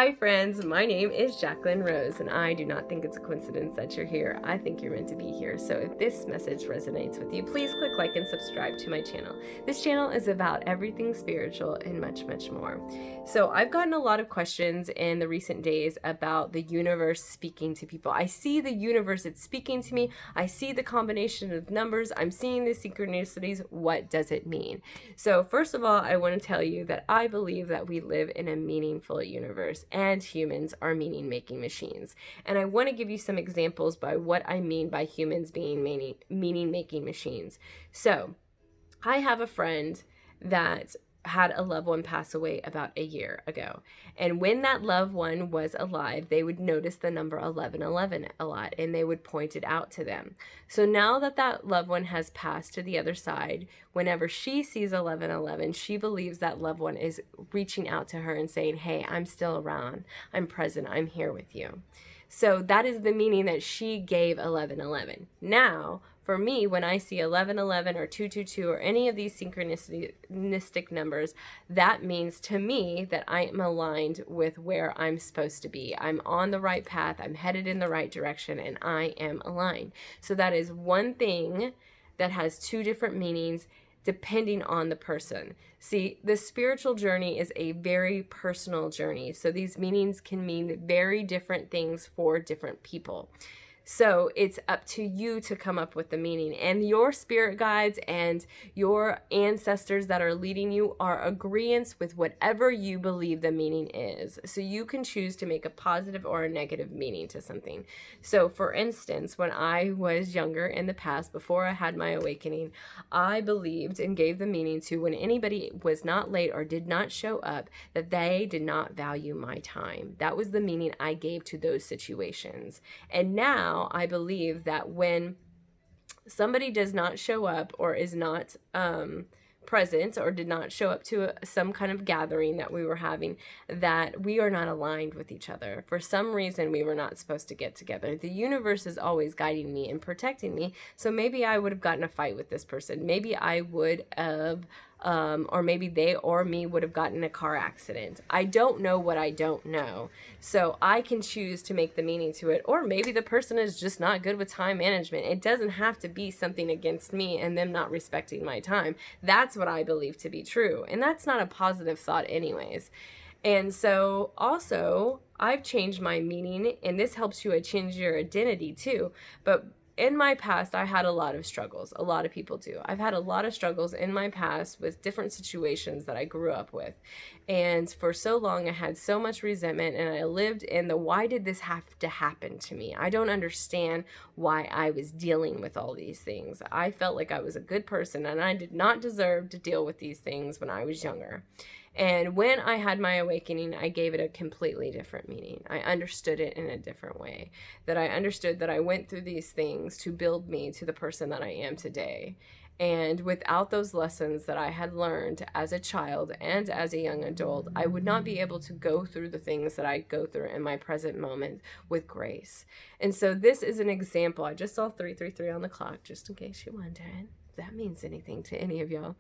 Hi friends, my name is Jacqueline Rose, and I do not think it's a coincidence that you're here. I think you're meant to be here. So if this message resonates with you, please click like and subscribe to my channel. This channel is about everything spiritual and much, much more. So I've gotten a lot of questions in the recent days about the universe speaking to people. I see the universe, it's speaking to me. I see the combination of numbers. I'm seeing the synchronicities. What does it mean? So first of all, I want to tell you that I believe that we live in a meaningful universe, and humans are meaning-making machines. And I want to give you some examples by what I mean by humans being meaning-making machines. So I have a friend that had a loved one pass away about a year ago. And when that loved one was alive, they would notice the number 1111 a lot, and they would point it out to them. So now that that loved one has passed to the other side, whenever she sees 1111, she believes that loved one is reaching out to her and saying, hey, I'm still around. I'm present. I'm here with you. So that is the meaning that she gave 1111. Now, for me, when I see 1111 or 222 or any of these synchronistic numbers, that means to me that I am aligned with where I'm supposed to be. I'm on the right path, I'm headed in the right direction, and I am aligned. So that is one thing that has two different meanings depending on the person. See, the spiritual journey is a very personal journey. So these meanings can mean very different things for different people. So it's up to you to come up with the meaning, and your spirit guides and your ancestors that are leading you are agreeance with whatever you believe the meaning is. So you can choose to make a positive or a negative meaning to something. So for instance, when I was younger in the past, before I had my awakening, I believed and gave the meaning to when anybody was not late or did not show up, that they did not value my time. That was the meaning I gave to those situations. And now I believe that when somebody does not show up or is not present or did not show up to some kind of gathering that we were having, that we are not aligned with each other. For some reason, we were not supposed to get together. The universe is always guiding me and protecting me. So maybe I would have gotten a fight with this person. Maybe I would have or maybe they or me would have gotten a car accident. I don't know what I don't know. So I can choose to make the meaning to it. Or maybe the person is just not good with time management. It doesn't have to be something against me and them not respecting my time. That's what I believe to be true. And that's not a positive thought anyways. And so also I've changed my meaning, and this helps you change your identity too. But in my past, I had a lot of struggles. A lot of people do. I've had a lot of struggles in my past with different situations that I grew up with. And for so long, I had so much resentment, and I lived in the, why did this have to happen to me? I don't understand why I was dealing with all these things. I felt like I was a good person, and I did not deserve to deal with these things when I was younger. And when I had my awakening, I gave it a completely different meaning. I understood it in a different way. That I understood that I went through these things to build me to the person that I am today. And without those lessons that I had learned as a child and as a young adult, I would not be able to go through the things that I go through in my present moment with grace. And so this is an example. I just saw 333 on the clock, just in case you're wondering that means anything to any of y'all.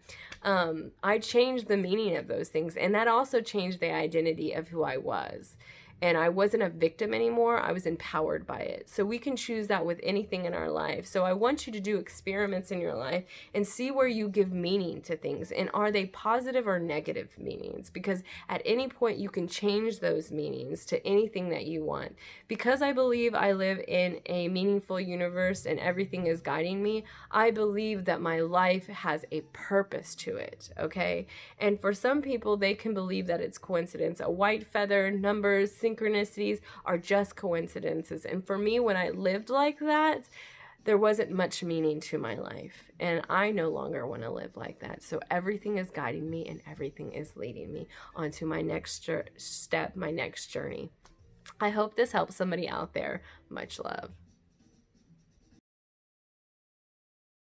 I changed the meaning of those things, and that also changed the identity of who I was. And I wasn't a victim anymore. I was empowered by it. So we can choose that with anything in our life. So I want you to do experiments in your life and see where you give meaning to things. And are they positive or negative meanings? Because at any point you can change those meanings to anything that you want. Because I believe I live in a meaningful universe and everything is guiding me, I believe that my life has a purpose to it, okay? And for some people, they can believe that it's coincidence. A white feather, numbers, synchronicities are just coincidences. And for me, when I lived like that, there wasn't much meaning to my life. And I no longer want to live like that. So everything is guiding me and everything is leading me onto my next step, my next journey. I hope this helps somebody out there. Much love.